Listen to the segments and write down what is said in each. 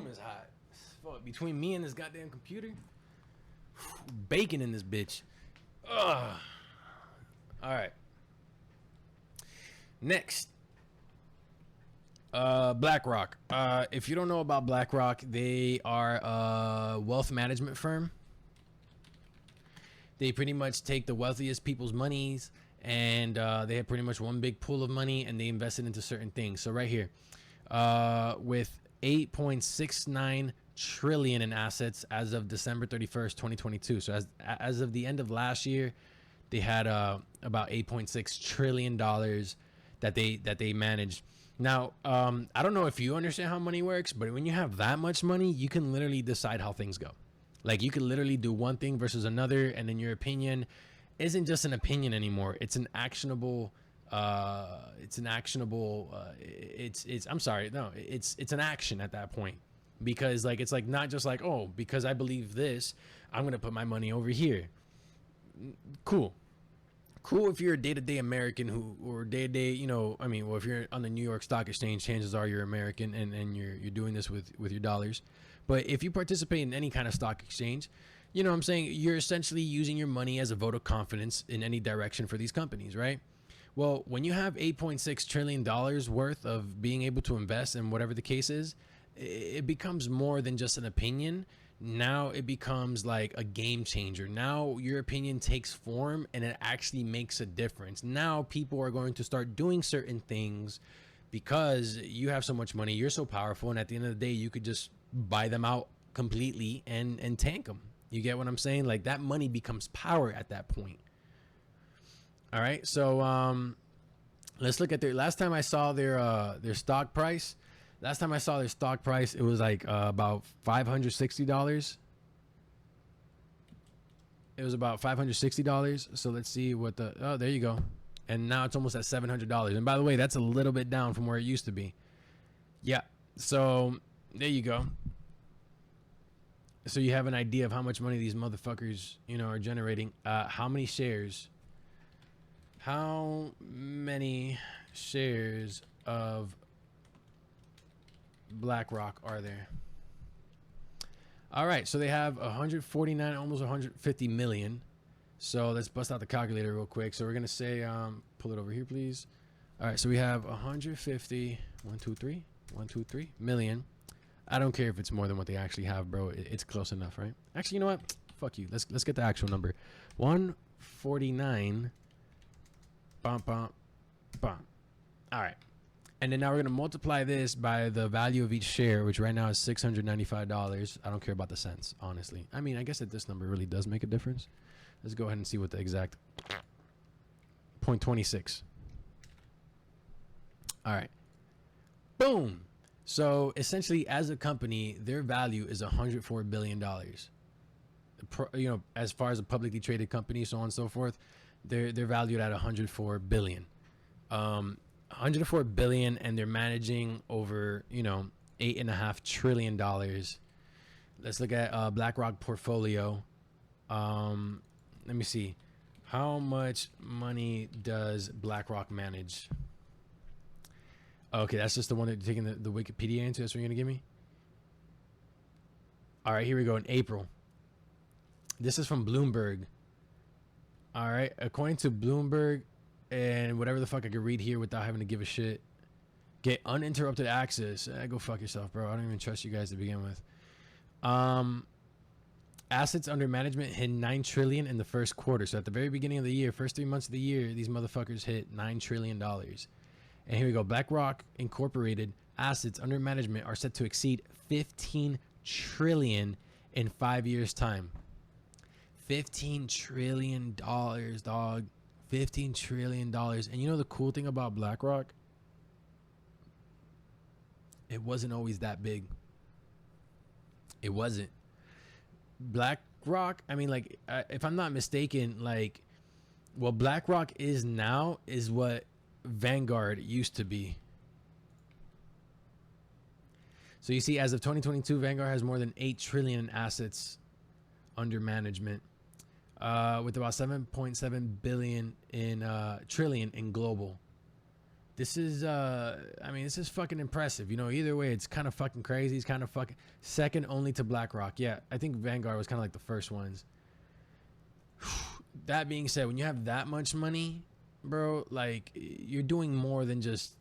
is hot. Fuck, between me and this goddamn computer, bacon in this bitch. Ugh. All right. Next, BlackRock. If you don't know about BlackRock, they are a wealth management firm. They pretty much take the wealthiest people's monies, and they have pretty much one big pool of money, and they invest it into certain things. So right here, with 8.69 trillion in assets as of December 31st, 2022. So as of the end of last year, they had about 8.6 trillion dollars that they manage. Now, I don't know if you understand how money works, but when you have that much money, you can literally decide how things go. Like, you can literally do one thing versus another, and then your opinion isn't just an opinion anymore. It's an actionable. It's an action at that point, because like it's like not just like, oh, because I believe this, I'm gonna put my money over here. Cool if you're a day-to-day American or day-to-day, if you're on the New York Stock Exchange, chances are you're American and you're doing this with your dollars. But if you participate in any kind of stock exchange, you know what I'm saying, you're essentially using your money as a vote of confidence in any direction for these companies, right? Well, when you have $8.6 trillion worth of being able to invest in whatever the case is, it becomes more than just an opinion. Now it becomes like a game changer. Now your opinion takes form and it actually makes a difference. Now people are going to start doing certain things because you have so much money, you're so powerful, and at the end of the day, you could just buy them out completely and tank them. You get what I'm saying? Like, that money becomes power at that point. All right, so let's look at their last time I saw their stock price. Last time I saw their stock price, it was like about $560. It was about $560. So let's see what oh, there you go. And now it's almost at $700. And by the way, that's a little bit down from where it used to be. Yeah, so there you go. So you have an idea of how much money these motherfuckers, are generating. How many shares? How many shares of BlackRock are there? All right, so they have 149, almost 150 million. So let's bust out the calculator real quick. So we're gonna say, pull it over here, please. All right, so we have 150, 123 million. I don't care if it's more than what they actually have, bro. It's close enough, right? Actually, you know what? Fuck you. Let's get the actual number. 149. Bum, bum, bum. All right. And then now we're going to multiply this by the value of each share, which right now is $695. I don't care about the cents, honestly. I mean, I guess that this number really does make a difference. Let's go ahead and see what the exact 0.26. All right. Boom. So essentially, as a company, their value is $104 billion. As far as a publicly traded company, so on and so forth, they're valued at $104 billion. $104 billion, and they're managing over, $8.5 trillion. Let's look at BlackRock portfolio. Let me see. How much money does BlackRock manage? Okay, that's just the one that you're taking the Wikipedia into. That's what you're going to give me? All right, here we go. In April. This is from Bloomberg. All right. According to Bloomberg, and whatever the fuck I could read here without having to give a shit. Get uninterrupted access. Go fuck yourself, bro. I don't even trust you guys to begin with. Assets under management hit 9 trillion in the first quarter. So at the very beginning of the year, first 3 months of the year, these motherfuckers hit $9 trillion. And here we go. BlackRock Incorporated assets under management are set to exceed 15 trillion in 5 years' time. $15 trillion, dog. $15 trillion. And you know the cool thing about BlackRock? It wasn't always that big. It wasn't. BlackRock, I mean, like, if I'm not mistaken, like, what BlackRock is now is what Vanguard used to be. So you see, as of 2022, Vanguard has more than 8 trillion in assets under management, with about 7.7 billion in trillion in global. this is I mean, this is fucking impressive. You know, either way, it's kind of fucking crazy. It's kind of fucking second only to BlackRock. Yeah, I think Vanguard was kind of like the first ones. That being said, when you have that much money, bro, like you're doing more than just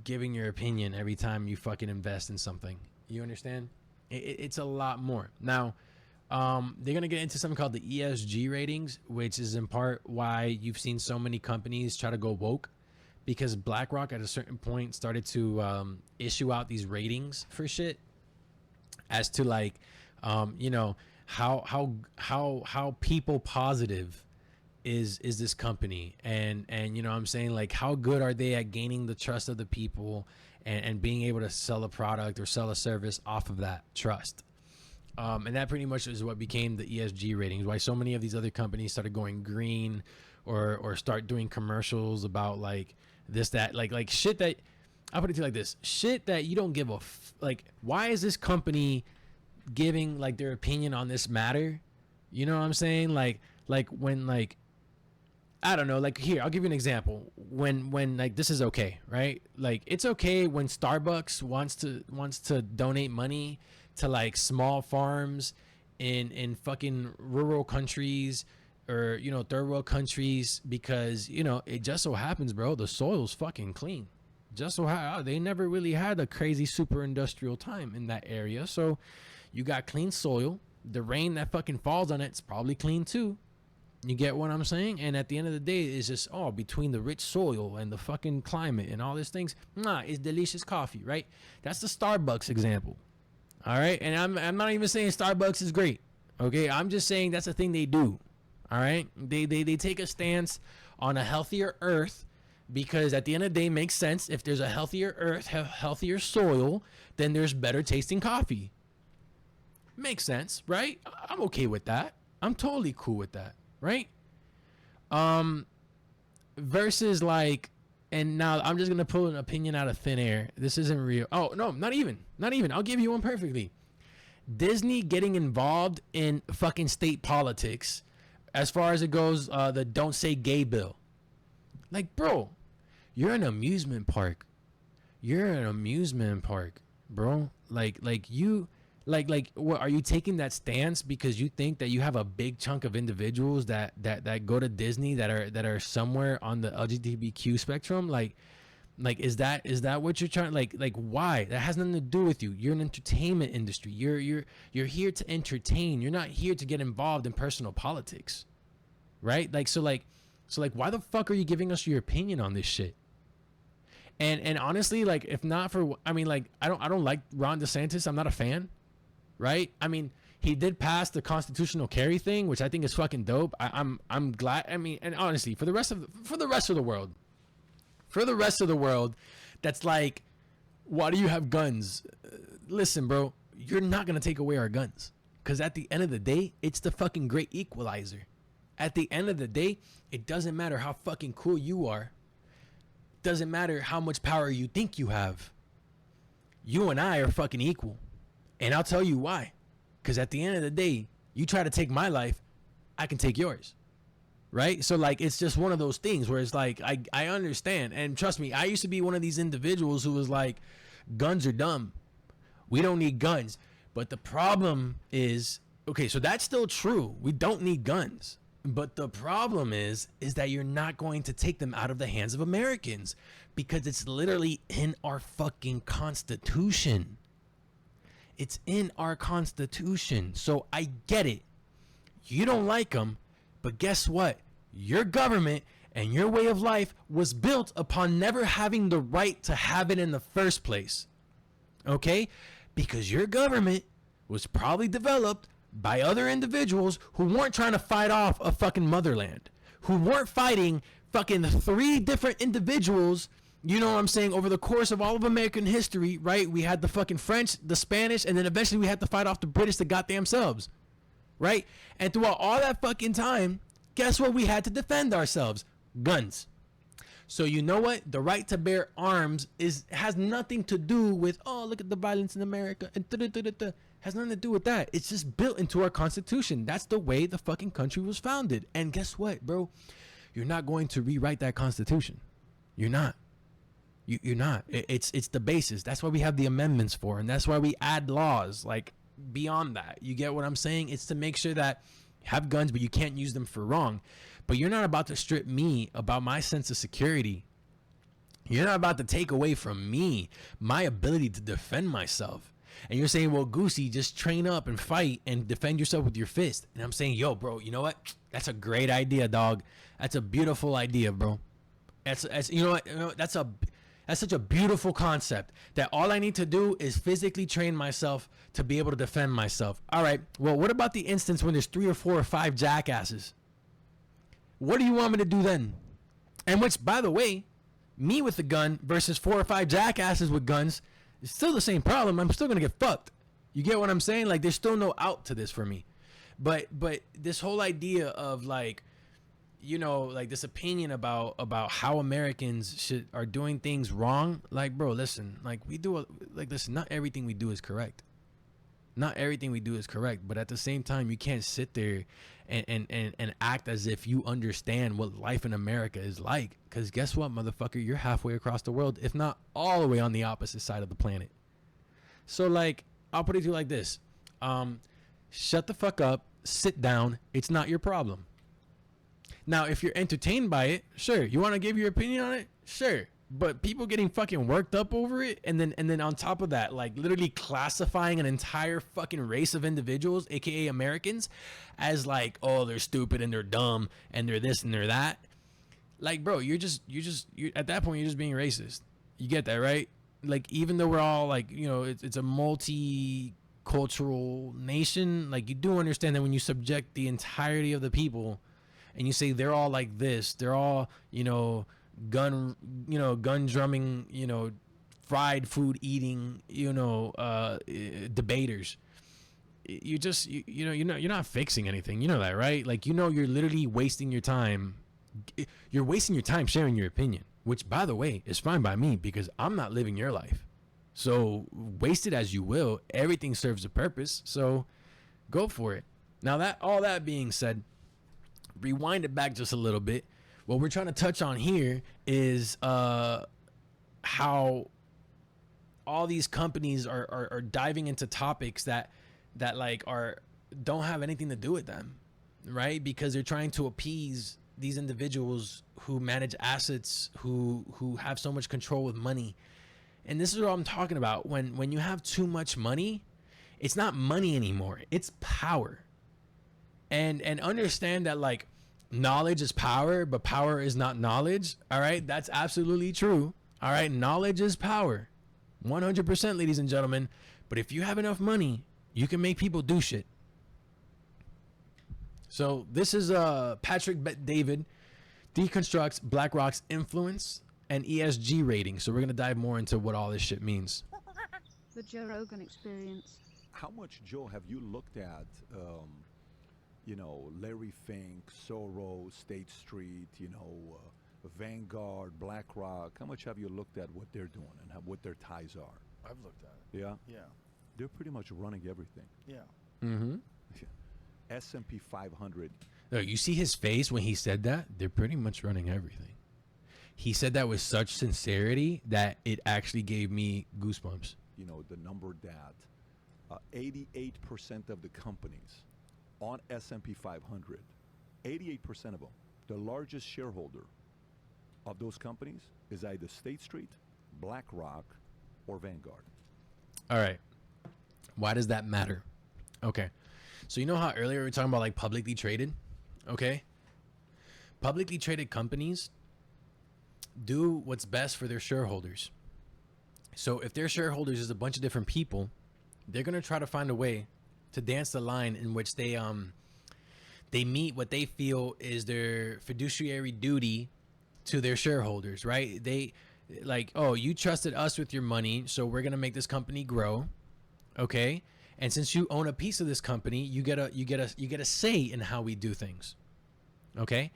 giving your opinion every time you fucking invest in something. You understand? It's a lot more. Now, they're gonna get into something called the ESG ratings, which is in part why you've seen so many companies try to go woke, because BlackRock at a certain point started to issue out these ratings for shit as to like, you know, how people positive is this company, and you know what I'm saying, like how good are they at gaining the trust of the people and being able to sell a product or sell a service off of that trust. And that pretty much is what became the ESG ratings, why so many of these other companies started going green or start doing commercials about like this, that, like shit that, I'll put it to you like this, shit that you don't give a like, why is this company giving like their opinion on this matter? You know what I'm saying? Like when, like, I don't know, like here, I'll give you an example. When like this is okay, right? Like it's okay when Starbucks wants to donate money to like small farms in fucking rural countries or, you know, third world countries, because, you know, it just so happens, bro, the soil's fucking clean. Just so how they never really had a crazy super industrial time in that area. So you got clean soil. The rain that fucking falls on it's probably clean too. You get what I'm saying? And at the end of the day, it's just, oh, between the rich soil and the fucking climate and all these things, it's delicious coffee, right? That's the Starbucks example. All right? And I'm not even saying Starbucks is great. Okay? I'm just saying that's the thing they do. All right? They take a stance on a healthier earth, because at the end of the day, it makes sense. If there's a healthier earth, healthier soil, then there's better tasting coffee. Makes sense, right? I'm okay with that. I'm totally cool with that. Right? Versus like, and now I'm just gonna pull an opinion out of thin air. This isn't real. Oh no, not even. I'll give you one perfectly. Disney getting involved in fucking state politics, as far as it goes, the Don't Say Gay bill. Like, bro, you're an amusement park. Bro. Like you. Like, what are you taking that stance because you think that you have a big chunk of individuals that go to Disney that are somewhere on the LGBTQ spectrum? Like is that what you're trying? Like why? That has nothing to do with you. You're an entertainment industry. You're here to entertain. You're not here to get involved in personal politics, right? So why the fuck are you giving us your opinion on this shit? And honestly, like, if not for, I mean, like, I don't like Ron DeSantis. I'm not a fan. Right? I mean, he did pass the constitutional carry thing, which I think is fucking dope. I'm glad. I mean, and honestly, for the rest of the world, that's like, why do you have guns? Listen, bro, you're not gonna take away our guns, because at the end of the day, it's the fucking great equalizer. At the end of the day, it doesn't matter how fucking cool you are. Doesn't matter how much power you think you have. You and I are fucking equal. And I'll tell you why. Because at the end of the day, you try to take my life, I can take yours. Right? So, like, it's just one of those things where it's like, I understand. And trust me, I used to be one of these individuals who was like, guns are dumb. We don't need guns. But the problem is, okay, so that's still true. We don't need guns. But the problem is that you're not going to take them out of the hands of Americans, because it's literally in our fucking Constitution. It's in our Constitution. So I get it. You don't like them, but guess what? Your government and your way of life was built upon never having the right to have it in the first place. Okay? Because your government was probably developed by other individuals who weren't trying to fight off a fucking motherland, who weren't fighting fucking 3 different individuals. You know what I'm saying? Over the course of all of American history, right? We had the fucking French, the Spanish, and then eventually we had to fight off the British the goddamn selves, right? And throughout all that fucking time, guess what we had to defend ourselves? Guns. So you know what? The right to bear arms has nothing to do with, oh, look at the violence in America, and has nothing to do with that. It's just built into our Constitution. That's the way the fucking country was founded. And guess what, bro? You're not going to rewrite that Constitution. You're not. You're not. It's the basis. That's why we have the amendments for, and that's why we add laws like beyond that. You get what I'm saying? It's to make sure that you have guns, but you can't use them for wrong. But you're not about to strip me about my sense of security. You're not about to take away from me my ability to defend myself. And you're saying, well, Gxxsei, just train up and fight and defend yourself with your fist. And I'm saying, yo, bro, you know what? That's a great idea, dog. That's a beautiful idea, bro. That's you know what? That's such a beautiful concept that all I need to do is physically train myself to be able to defend myself. All right. Well, what about the instance when there's 3 or 4 or 5 jackasses? What do you want me to do then? And which, by the way, me with a gun versus 4 or 5 jackasses with guns is still the same problem. I'm still going to get fucked. You get what I'm saying? Like, there's still no out to this for me. But this whole idea of like, you know, like this opinion about how Americans are doing things wrong. Like, bro, listen, like listen, not everything we do is correct. Not everything we do is correct. But at the same time, you can't sit there and act as if you understand what life in America is like. Because guess what, motherfucker? You're halfway across the world, if not all the way on the opposite side of the planet. So, like, I'll put it to you like this. Shut the fuck up. Sit down. It's not your problem. Now, if you're entertained by it, sure. You want to give your opinion on it? Sure. But people getting fucking worked up over it, and then on top of that, like literally classifying an entire fucking race of individuals, aka Americans, as like, oh, they're stupid and they're dumb and they're this and they're that. Like, bro, you're at that point you're just being racist. You get that, right? Like, even though we're all like, you know, it's a multicultural nation, like you do understand that when you subject the entirety of the people and you say they're all like this, they're all, gun drumming, fried food eating, debaters. You're not fixing anything. You know that, right? Like, you're literally wasting your time. You're wasting your time sharing your opinion, which, by the way, is fine by me because I'm not living your life. So waste it as you will. Everything serves a purpose. So go for it. Now, all that being said, rewind it back just a little bit. What we're trying to touch on here is how all these companies are diving into topics that don't have anything to do with them, right? Because they're trying to appease these individuals who manage assets, who have so much control with money. And this is what I'm talking about. When you have too much money, it's not money anymore. It's power. And understand that, like, knowledge is power, but power is not knowledge. All right. That's absolutely true. All right. Knowledge is power. 100%, ladies and gentlemen. But if you have enough money, you can make people do shit. So this is Patrick David, Deconstructs BlackRock's influence and ESG rating. So we're going to dive more into what all this shit means. The Joe Rogan experience. How much, Joe, have you looked at, Larry Fink, Soros, State Street, Vanguard, BlackRock? How much have you looked at what they're doing and what their ties are? I've looked at it. Yeah? Yeah. They're pretty much running everything. Yeah. Mm-hmm. S&P 500. No, you see his face when he said that? They're pretty much running everything. He said that with such sincerity that it actually gave me goosebumps. The number that 88% of the companies on S&P 500, 88% of them, the largest shareholder of those companies is either State Street, BlackRock, or Vanguard. All right. Why does that matter? Okay. So you know how earlier we were talking about like publicly traded? Okay. Publicly traded companies do what's best for their shareholders. So if their shareholders is a bunch of different people, they're going to try to find a way to dance the line in which they meet what they feel is their fiduciary duty to their shareholders, right? They like, oh, you trusted us with your money, so we're going to make this company grow. Okay? And since you own a piece of this company, you get a say in how we do things. Okay?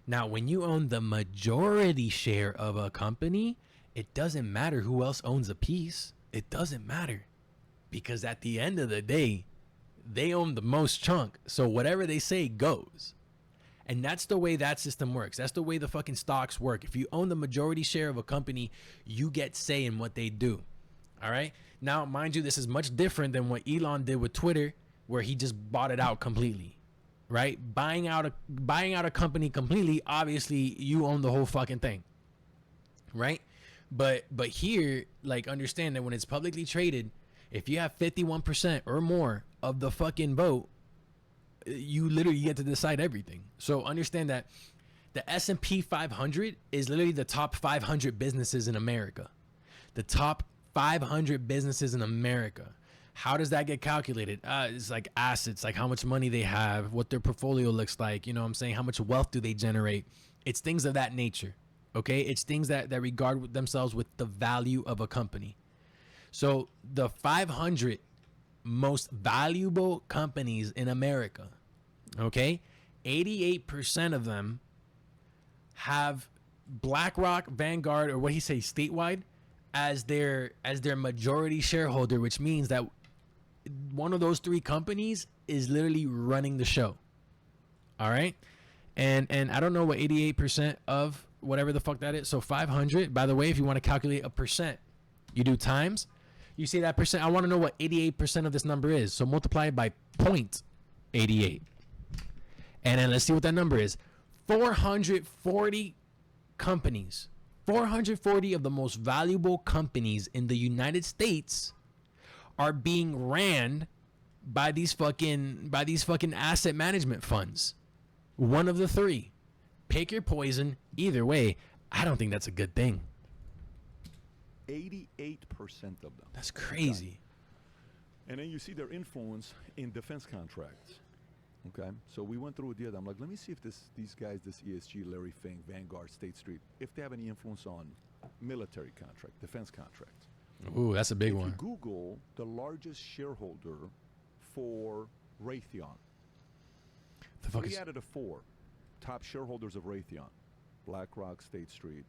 Now, when you own the majority share of a company, it doesn't matter who else owns a piece. It doesn't matter. Because at the end of the day, they own the most chunk. So whatever they say goes. And that's the way that system works. That's the way the fucking stocks work. If you own the majority share of a company, you get say in what they do. All right. Now, mind you, this is much different than what Elon did with Twitter, where he just bought it out completely. Right? Buying out a company completely, obviously you own the whole fucking thing. Right? But here, like, understand that when it's publicly traded, if you have 51% or more of the fucking vote, you literally get to decide everything. So understand that the S&P 500 is literally the top 500 businesses in America. The top 500 businesses in America. How does that get calculated? It's like assets, like how much money they have, what their portfolio looks like. You know what I'm saying? How much wealth do they generate? It's things of that nature. Okay? It's things that regard themselves with the value of a company. So the 500 most valuable companies in America, okay, 88% of them have BlackRock, Vanguard, or what he say, statewide, as their majority shareholder, which means that one of those three companies is literally running the show. All right, and I don't know what 88% of whatever the fuck that is. So 500. By the way, if you want to calculate a percent, you do times. You see that percent? I want to know what 88% of this number is. So multiply it by 0.88. And then let's see what that number is. 440 companies. 440 of the most valuable companies in the United States are being ran by these fucking asset management funds. One of the three. Pick your poison. Either way, I don't think that's a good thing. 88% of them. That's crazy. And then you see their influence in defense contracts. Okay, so we went through a deal. I'm like, let me see if these guys, this ESG, Larry Fink, Vanguard, State Street, if they have any influence on military contract, defense contracts. Ooh, that's a big one. If you Google the largest shareholder for Raytheon, The fuck 3 is out of the 4 top shareholders of Raytheon: BlackRock, State Street,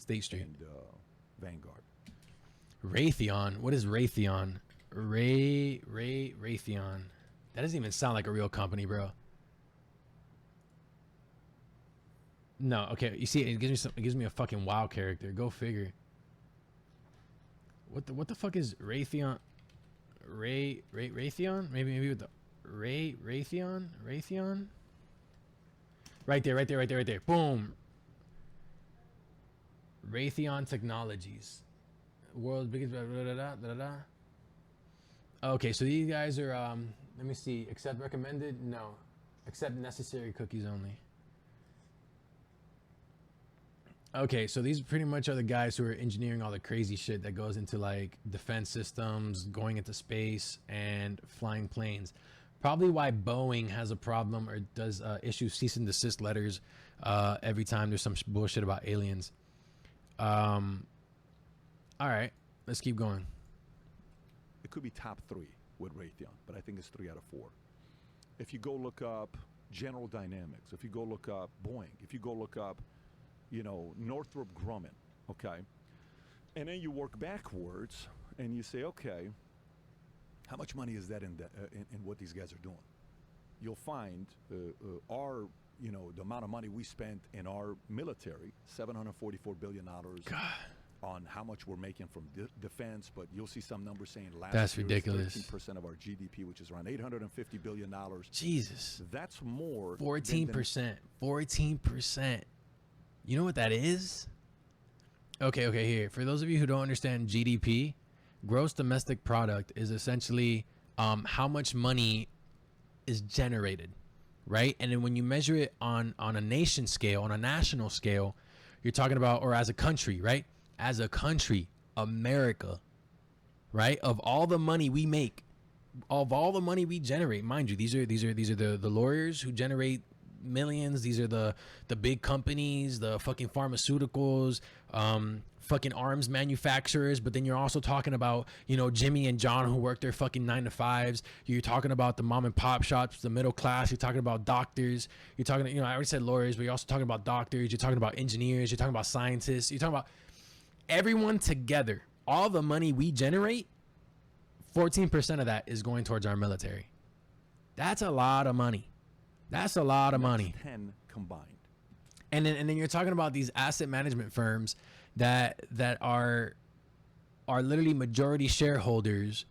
and Vanguard. Raytheon? What is Raytheon? Raytheon. That doesn't even sound like a real company, bro. No, okay. You see, it gives me a fucking WoW character. Go figure. What the fuck is Raytheon? Raytheon? Maybe with the Raytheon? Right there. Boom. Raytheon Technologies. World's biggest. Okay, so these guys are let me see. Accept recommended? No. Accept necessary cookies only. Okay, so these pretty much are the guys who are engineering all the crazy shit that goes into like defense systems, going into space, and flying planes. Probably why Boeing has a problem or does issue cease and desist letters every time there's some bullshit about aliens. All right, let's keep going. It could be top 3 with Raytheon, but I think it's 3 out of 4. If you go look up General Dynamics, if you go look up Boeing, if you go look up, Northrop Grumman, okay? And then you work backwards and you say, okay, how much money is that in what these guys are doing? You'll find our, the amount of money we spent in our military, $744 billion. God. On how much we're making from defense, but you'll see some numbers saying that's ridiculous. 13% of our GDP, which is around $850 billion. Jesus. That's more. 14%. 14%. You know what that is? Okay, here. For those of you who don't understand GDP, gross domestic product is essentially how much money is generated, right? And then when you measure it on a nation scale, on a national scale, you're talking about, or as a country, right? As a country, America, right? Of all the money we make, of all the money we generate, mind you, these are the lawyers who generate millions. These are the big companies, the fucking pharmaceuticals, fucking arms manufacturers. But then you're also talking about, Jimmy and John who work their fucking 9-to-5s. You're talking about the mom and pop shops, the middle class. You're talking about doctors. You're talking, I already said lawyers, but you're also talking about doctors. You're talking about engineers. You're talking about scientists. You're talking about everyone together. All the money we generate, 14% of that is going towards our military. That's a lot of money. That's a lot of money. 10 combined. And then you're talking about these asset management firms that are literally majority shareholders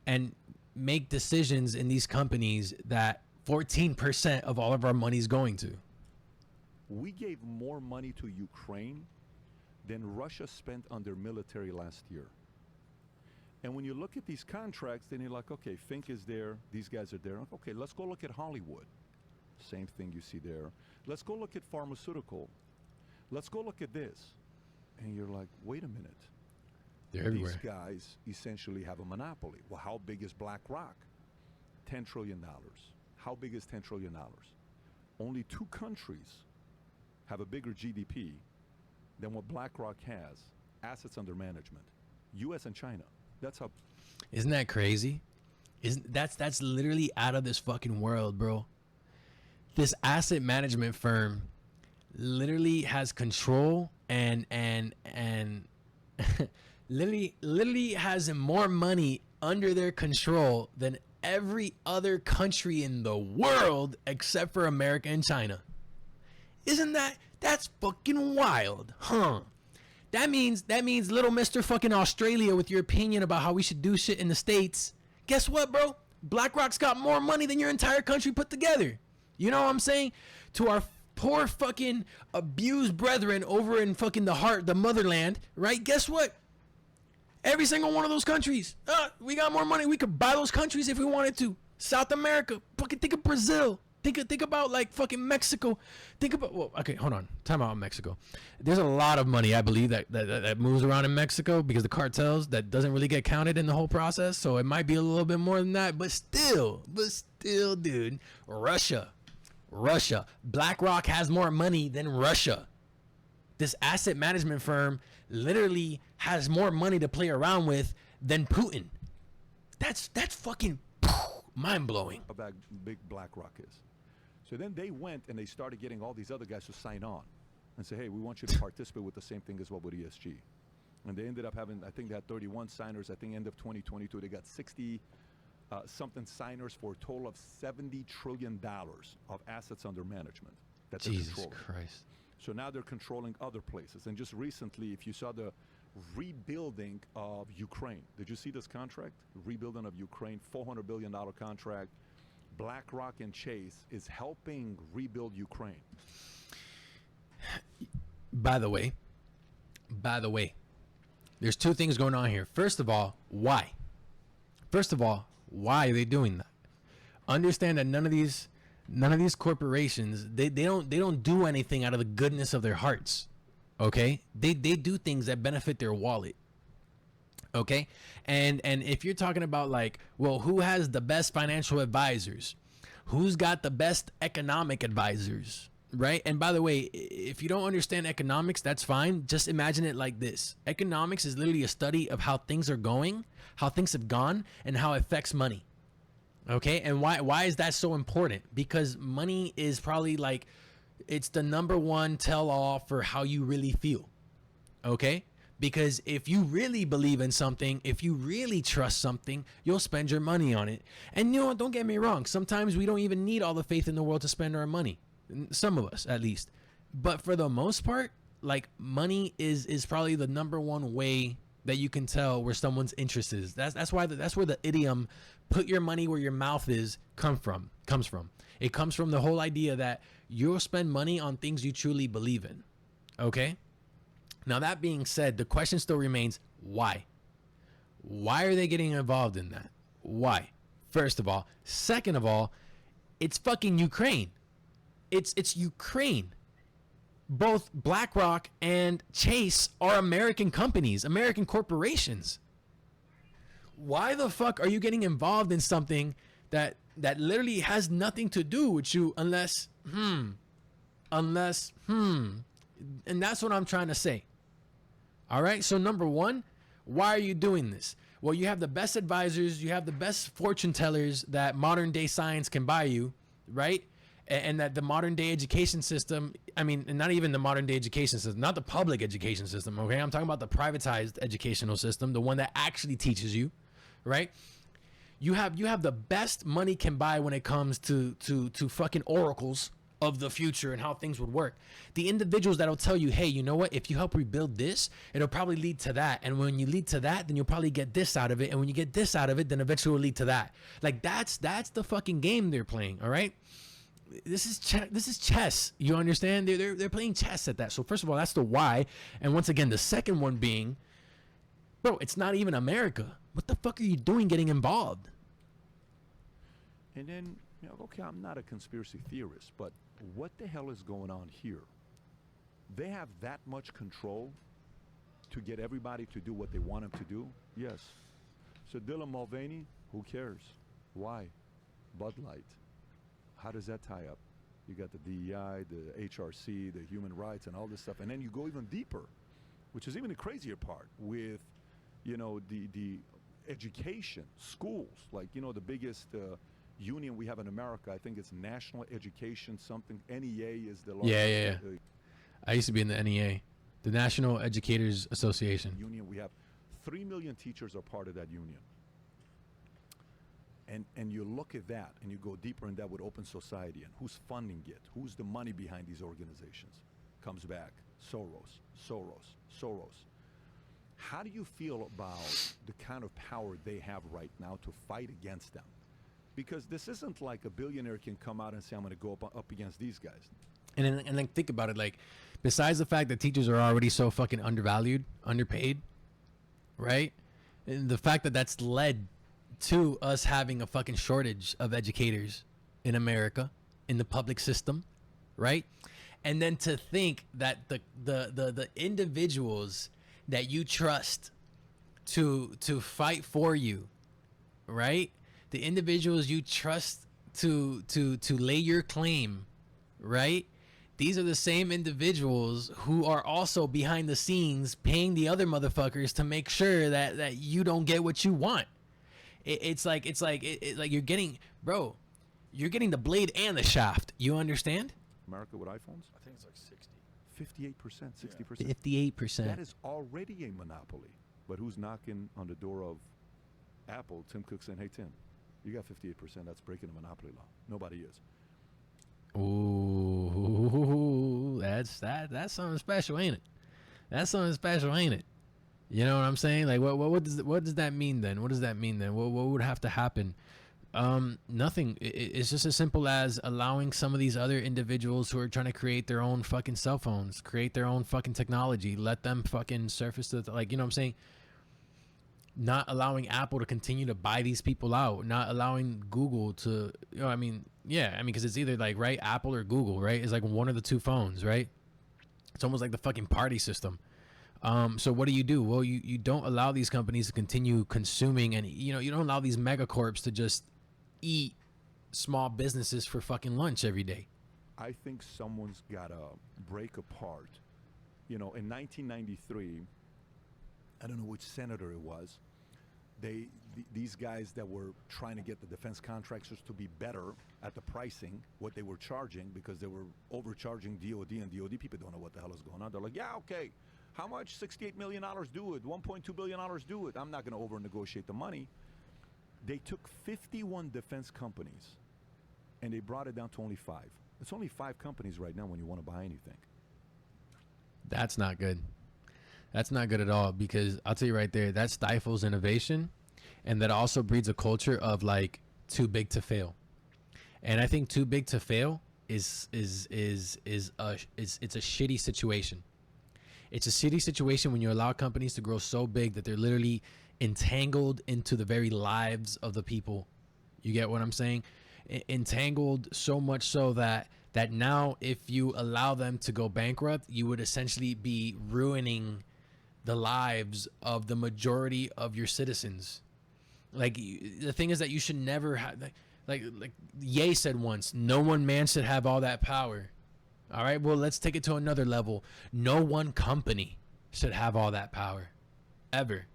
and make decisions in these companies that 14% of all of our money is going to. We gave more money to Ukraine than Russia spent on their military last year. And when you look at these contracts, then you're like, okay, Fink is there, these guys are there. Okay, let's go look at Hollywood. Same thing you see there. Let's go look at pharmaceutical. Let's go look at this. And you're like, wait a minute. They're everywhere. These guys essentially have a monopoly. Well, how big is BlackRock? $10 trillion. How big is $10 trillion? Only 2 countries have a bigger GDP than what BlackRock has, assets under management. US and China. That's how. Isn't that crazy? That's literally out of this fucking world, bro. This asset management firm literally has control and literally has more money under their control than every other country in the world except for America and China. Isn't that's fucking wild, huh? That means little Mr. fucking Australia with your opinion about how we should do shit in the States. Guess what, bro? BlackRock's got more money than your entire country put together. You know what I'm saying? To our poor fucking abused brethren over in fucking the motherland, right? Guess what? Every single one of those countries, we got more money. We could buy those countries if we wanted to. South America, fucking think of Brazil. Think about like fucking Mexico. Think about, well, okay, hold on. Time out Mexico. There's a lot of money, I believe, that moves around in Mexico because the cartels that doesn't really get counted in the whole process. So it might be a little bit more than that, but still, dude, Russia. BlackRock has more money than Russia. This asset management firm literally has more money to play around with than Putin. That's fucking mind blowing. How big BlackRock is. So then they went and they started getting all these other guys to sign on and say, hey, we want you to participate with the same thing as well with ESG. And they ended up having, I think they had 31 signers. I think end of 2022, they got 60 something signers for a total of $70 trillion of assets under management that they're Jesus controlling. Christ. So now they're controlling other places. And just recently, if you saw the rebuilding of Ukraine, did you see this contract? Rebuilding of Ukraine, $400 billion contract. BlackRock and Chase is helping rebuild Ukraine. By the way, there's 2 things going on here. First of all, why? Why are they doing that? Understand that none of these corporations, they don't do anything out of the goodness of their hearts. Okay? They do things that benefit their wallet. Okay? And if you're talking about like, well, who has the best financial advisors? Who's got the best economic advisors? Right? And by the way, if you don't understand economics, that's fine. Just imagine it like this. Economics is literally a study of how things are going, how things have gone, and how it affects money. Okay? And why is that so important? Because money is probably like, it's the number one tell-all for how you really feel. Okay? Because if you really believe in something, if you really trust something, you'll spend your money on it. And you know, don't get me wrong. Sometimes we don't even need all the faith in the world to spend our money. Some of us, at least. But for the most part, like, money is probably the number one way that you can tell where someone's interest is. That's where the idiom "put your money where your mouth is" comes from. It comes from the whole idea that you'll spend money on things you truly believe in. Okay? Now, that being said, the question still remains, why? Why are they getting involved in that? Why? First of all. Second of all, it's fucking Ukraine. It's Ukraine. Both BlackRock and Chase are American companies, American corporations. Why the fuck are you getting involved in something that literally has nothing to do with you unless, and that's what I'm trying to say. All right. So number one, why are you doing this? Well, you have the best advisors. You have the best fortune tellers that modern day science can buy you. Right. And that the modern day education system, I mean, and not even the modern day education system, not the public education system. Okay. I'm talking about the privatized educational system, the one that actually teaches you. Right. You have the best money can buy when it comes to fucking oracles. of the future and how things would work. The individuals that'll tell you, hey, you know what? If you help rebuild this, it'll probably lead to that. And when you lead to that, then you'll probably get this out of it. And when you get this out of it, then eventually will lead to that. Like that's the fucking game they're playing. All right. This is chess. You understand? They're playing chess at that. So first of all, that's the why. And once again, the second one being, bro, it's not even America. What the fuck are you doing getting involved? And then, okay, I'm not a conspiracy theorist, but what the hell is going on here? They have that much control to get everybody to do what they want them to do? Yes. So Dylan Mulvaney, who cares? Why? Bud Light. How does that tie up? You got the DEI, the HRC, the human rights, and all this stuff. And then you go even deeper, which is even the crazier part, with, the education, schools. Like, the biggest union we have in America, I think it's National Education something. NEA is the largest. Yeah. I used to be in the NEA, the National Educators Association. Union. We have 3 million teachers are part of that union. And you look at that and you go deeper in that with open society and who's funding it, who's the money behind these organizations. Comes back, Soros. How do you feel about the kind of power they have right now to fight against them? Because this isn't like a billionaire can come out and say, I'm going to go up against these guys. And then think about it, like, besides the fact that teachers are already so fucking undervalued, underpaid, right? And the fact that that's led to us having a fucking shortage of educators in America, in the public system, right? And then to think that the individuals that you trust to fight for you, right? The individuals you trust to lay your claim, right? These are the same individuals who are also behind the scenes paying the other motherfuckers to make sure that you don't get what you want. It's like you're getting, bro, you're getting the blade and the shaft. You understand? America with iPhones? I think it's like 60. 58%, 60%. 58%. That is already a monopoly. But who's knocking on the door of Apple? Tim Cook saying, hey, Tim, you got 58%. That's breaking the monopoly law. Nobody is. Ooh, that's something special, ain't it? That's something special, ain't it? You know what I'm saying? Like, what does that mean then? What does that mean then? What would have to happen? Nothing. It's just as simple as allowing some of these other individuals who are trying to create their own fucking cell phones, create their own fucking technology, let them fucking surface the, like, you know what I'm saying? Not allowing Apple to continue to buy these people out, not allowing Google to, because it's either like, right, Apple or Google, right? It's like one of the two phones, right? It's almost like the fucking party system. So what do? Well, you don't allow these companies to continue consuming, and you don't allow these megacorps to just eat small businesses for fucking lunch every day. I think someone's got to break apart. In 1993, I don't know which senator it was, these guys that were trying to get the defense contractors to be better at the pricing, what they were charging, because they were overcharging DOD, and DOD people don't know what the hell is going on. They're like, yeah, okay. How much? $68 million do it. $1.2 billion do it. I'm not going to over-negotiate the money. They took 51 defense companies, and they brought it down to only 5. It's only 5 companies right now when you want to buy anything. That's not good. That's not good at all, because I'll tell you right there, that stifles innovation, and that also breeds a culture of, like, too big to fail. And I think too big to fail is it's a shitty situation. It's a shitty situation when you allow companies to grow so big that they're literally entangled into the very lives of the people. You get what I'm saying? Entangled so much so that now if you allow them to go bankrupt, you would essentially be ruining the lives of the majority of your citizens. Like, the thing is that you should never have, like Ye said once, no one man should have all that power. All right, well, let's take it to another level. No one company should have all that power, ever.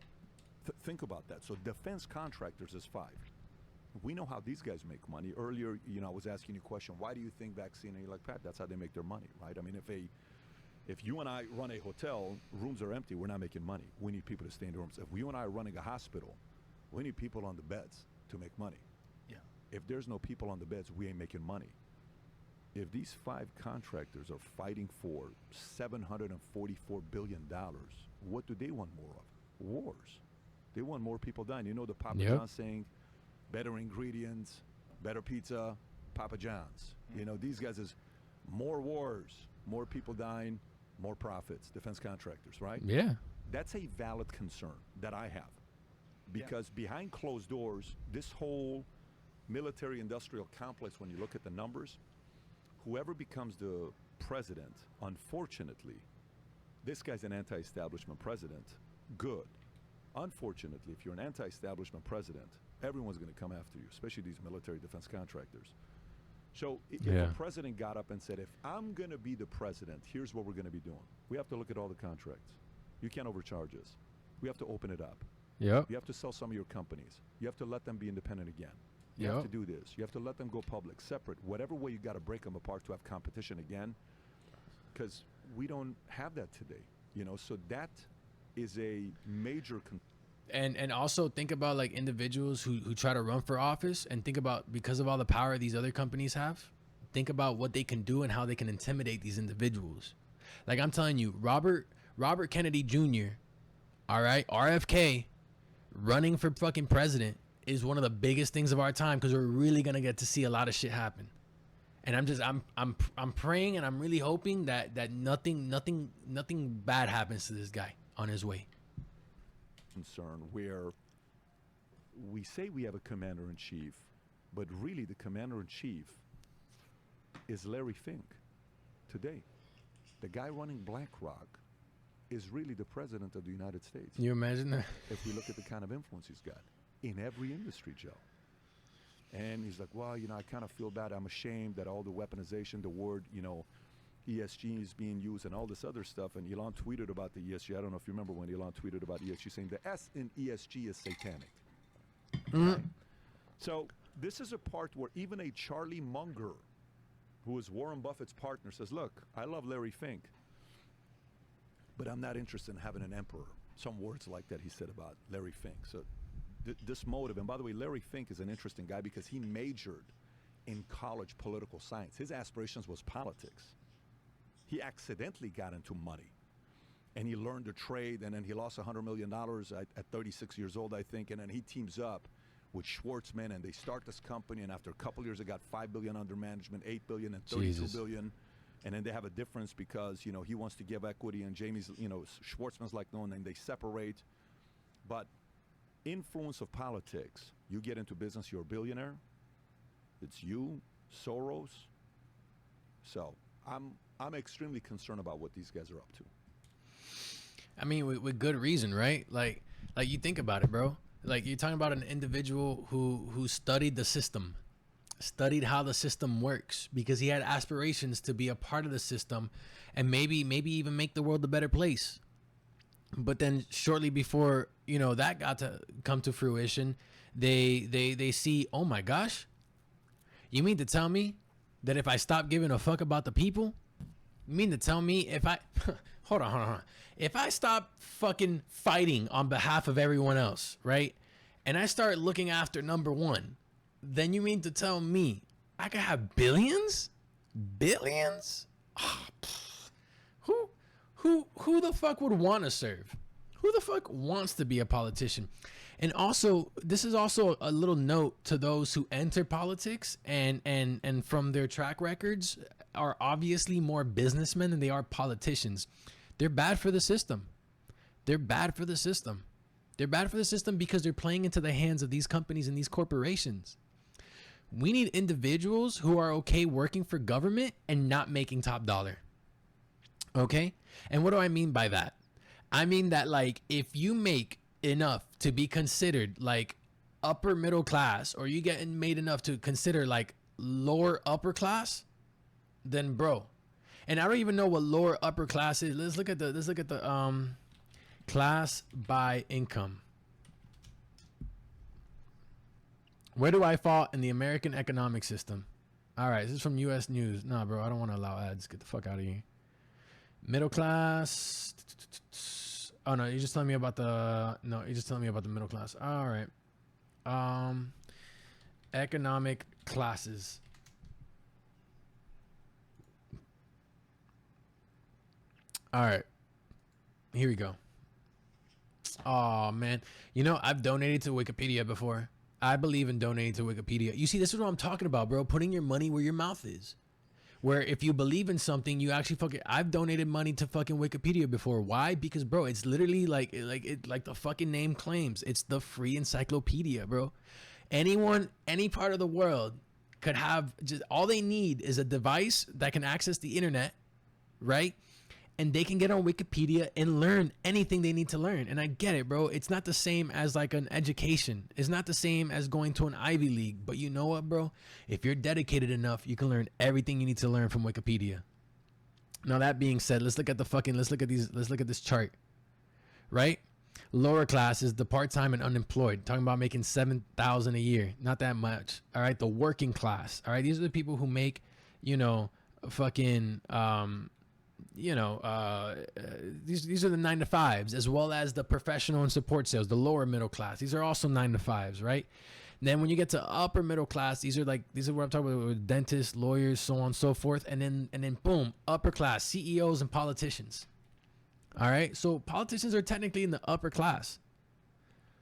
Think about that. So defense contractors is 5. We know how these guys make money. Earlier, I was asking you a question, why do you think vaccine? And you're like, Pat, that's how they make their money, right? I mean, if you and I run a hotel, rooms are empty, we're not making money. We need people to stay in the rooms. If you and I are running a hospital, we need people on the beds to make money. Yeah. If there's no people on the beds, we ain't making money. if these 5 contractors are fighting for $744 billion, what do they want more of? Wars. They want more people dying. You know the Papa Yep. John's saying, better ingredients, better pizza, Papa John's. You know, these guys is more wars, more people dying, more profits, defense contractors, right? Yeah. That's a valid concern that I have. Because behind closed doors, this whole military industrial complex, when you look at the numbers, whoever becomes the president, unfortunately, this guy's an anti-establishment president. Good. Unfortunately, if you're an anti-establishment president, everyone's going to come after you, especially these military defense contractors. So if Yeah. the president got up and said, if I'm going to be the president, here's what we're going to be doing. We have to look at all the contracts. You can't overcharge us. We have to open it up. Yep. You have to sell some of your companies. You have to let them be independent again. You have to Yep. do this. You have to let them go public, separate. Whatever way you got to break them apart to have competition again, because we don't have that today. You know, so that is a major And also think about like individuals who try to run for office, and think about, because of all the power these other companies have, think about what they can do and how they can intimidate these individuals. Like I'm telling you, Robert Kennedy Jr., all right, RFK, running for fucking president is one of the biggest things of our time, because we're really gonna get to see a lot of shit happen. And I'm praying and I'm really hoping that nothing bad happens to this guy on his way. concern where we say we have a commander-in-chief, but really the commander-in-chief is Larry Fink today. The guy running BlackRock is really the president of the United States. Can you imagine that? If we look at the kind of influence he's got in every industry, Joe. And he's like, well, you know, I kind of feel bad. I'm ashamed that all the weaponization, the word, you know, ESG is being used and all this other stuff. And Elon tweeted about the ESG. I don't know if you remember when Elon tweeted about ESG, saying the S in ESG is satanic. Right? So this is a part where even a Charlie Munger, who is Warren Buffett's partner, says, look, I love Larry Fink, but I'm not interested in having an emperor. Some words like that he said about Larry Fink. So this motive, and by the way, Larry Fink is an interesting guy because he majored in college political science. His aspirations was politics. He accidentally got into money, and he learned to trade, and then he lost $100 million at 36 years old, I think, and then he teams up with Schwartzman, and they start this company, and after a couple years, they got $5 billion under management, $8 billion, and $32 billion, and then they have a difference because, you know, he wants to give equity, and Jamie's, you know, Schwartzman's like, no, and then they separate. But influence of politics, you get into business, you're a billionaire, it's you, Soros. So I'm extremely concerned about what these guys are up to. I mean, with good reason, right? Like you think about it, bro. Like you're talking about an individual who studied the system, studied how the system works, because he had aspirations to be a part of the system, and maybe even make the world a better place. But then shortly before, you know, that got to come to fruition, they see, oh my gosh, you mean to tell me that if I stop giving a fuck about the people, you mean to tell me if I hold on. If I stop fucking fighting on behalf of everyone else, right? And I start looking after number one, then you mean to tell me I could have billions? Billions? Oh, who the fuck would want to serve? Who the fuck wants to be a politician? And also, this is also a little note to those who enter politics and from their track records are obviously more businessmen than they are politicians. They're bad for the system. They're bad for the system. They're bad for the system because they're playing into the hands of these companies and these corporations. We need individuals who are okay working for government and not making top dollar. Okay? And what do I mean by that? I mean that, like, if you make enough to be considered like upper middle class, or you get made enough to consider like lower upper class, then bro. And I don't even know what lower upper class is. Let's look at the class by income. Where do I fall in the American economic system? All right, this is from US News. Nah, bro, I don't want to allow ads. Get the fuck out of here. Middle class. Oh no, you're just telling me about the middle class. All right. Economic classes. All right. Here we go. Oh, man. You know, I've donated to Wikipedia before. I believe in donating to Wikipedia. You see, this is what I'm talking about, bro. Putting your money where your mouth is. Where if you believe in something, you actually fucking... I've donated money to fucking Wikipedia before. Why? Because, bro, it's literally like the fucking name claims. It's the free encyclopedia, bro. Anyone, any part of the world could have... just all they need is a device that can access the internet, right? And they can get on Wikipedia and learn anything they need to learn. And I get it, bro. It's not the same as like an education. It's not the same as going to an Ivy League. But you know what, bro? If you're dedicated enough, you can learn everything you need to learn from Wikipedia. Now, that being said, let's look at this chart, right? Lower class is the part-time and unemployed. Talking about making $7,000 a year. Not that much. All right. The working class. All right. These are the people who make, you know, fucking, these are the 9-to-5s, as well as the professional and support sales, the lower middle class. These are also 9-to-5s, right? And then when you get to upper middle class, these are what I'm talking about with dentists, lawyers, so on and so forth. And then boom, upper class, CEOs and politicians. All right. So politicians are technically in the upper class,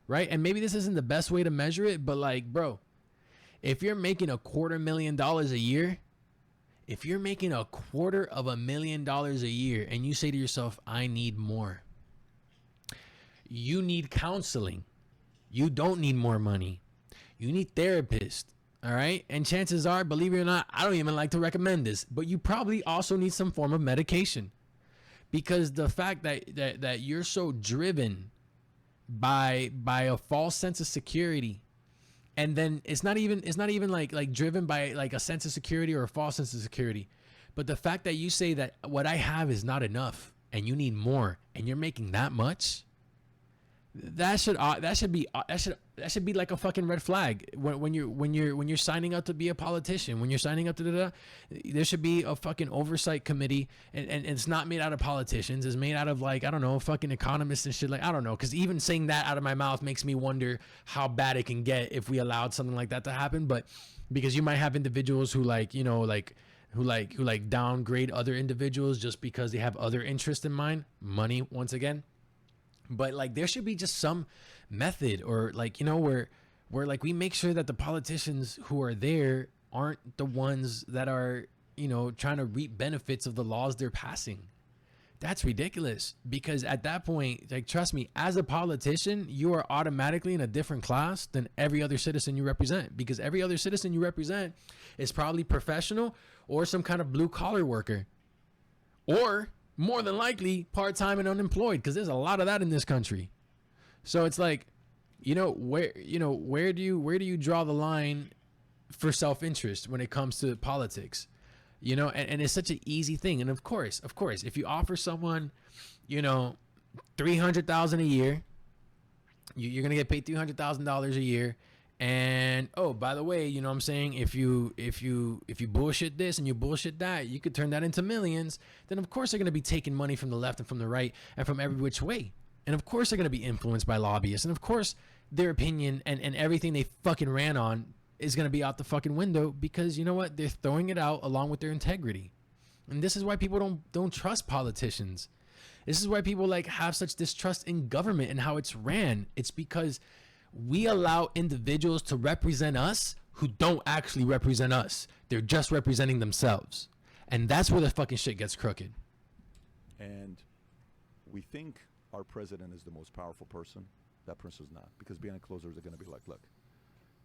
right? And maybe this isn't the best way to measure it, but like, bro, if you're making $250,000 a year, if you're making $250,000 a year and you say to yourself, I need more, you need counseling. You don't need more money. You need therapists. All right. And chances are, believe it or not, I don't even like to recommend this, but you probably also need some form of medication, because the fact that you're so driven by a false sense of security. And then it's not even like driven by like a sense of security or a false sense of security. But the fact that you say that what I have is not enough and you need more and you're making that much, that should be like a fucking red flag when you're signing up to be a politician, when you're signing up to there should be a fucking oversight committee, and it's not made out of politicians. It's made out of like, I don't know, fucking economists and shit. Like, I don't know. Because even saying that out of my mouth makes me wonder how bad it can get if we allowed something like that to happen. But because you might have individuals who who downgrade other individuals just because they have other interests in mind, money once again. But like, there should be just some method, or like, you know, where like we make sure that the politicians who are there aren't the ones that are, you know, trying to reap benefits of the laws they're passing. That's ridiculous, because at that point, like, trust me, as a politician, you are automatically in a different class than every other citizen you represent, because every other citizen you represent is probably professional or some kind of blue collar worker, or more than likely part-time and unemployed, because there's a lot of that in this country. So it's like, where do you draw the line for self-interest when it comes to politics? And it's such an easy thing. And of course, if you offer someone, $300,000 a year, you're going to get paid $300,000 a year. And, oh, by the way, you know what I'm saying? If you bullshit this and you bullshit that, you could turn that into millions. Then of course they're going to be taking money from the left and from the right and from every which way. And of course they're going to be influenced by lobbyists. And of course their opinion and everything they fucking ran on is going to be out the fucking window, because you know what? They're throwing it out along with their integrity. And this is why people don't trust politicians. This is why people like have such distrust in government and how it's ran. It's because we allow individuals to represent us who don't actually represent us. They're just representing themselves. And that's where the fucking shit gets crooked. And we think our president is the most powerful person. That person's not. Because behind closed doors, they're going to be like, look,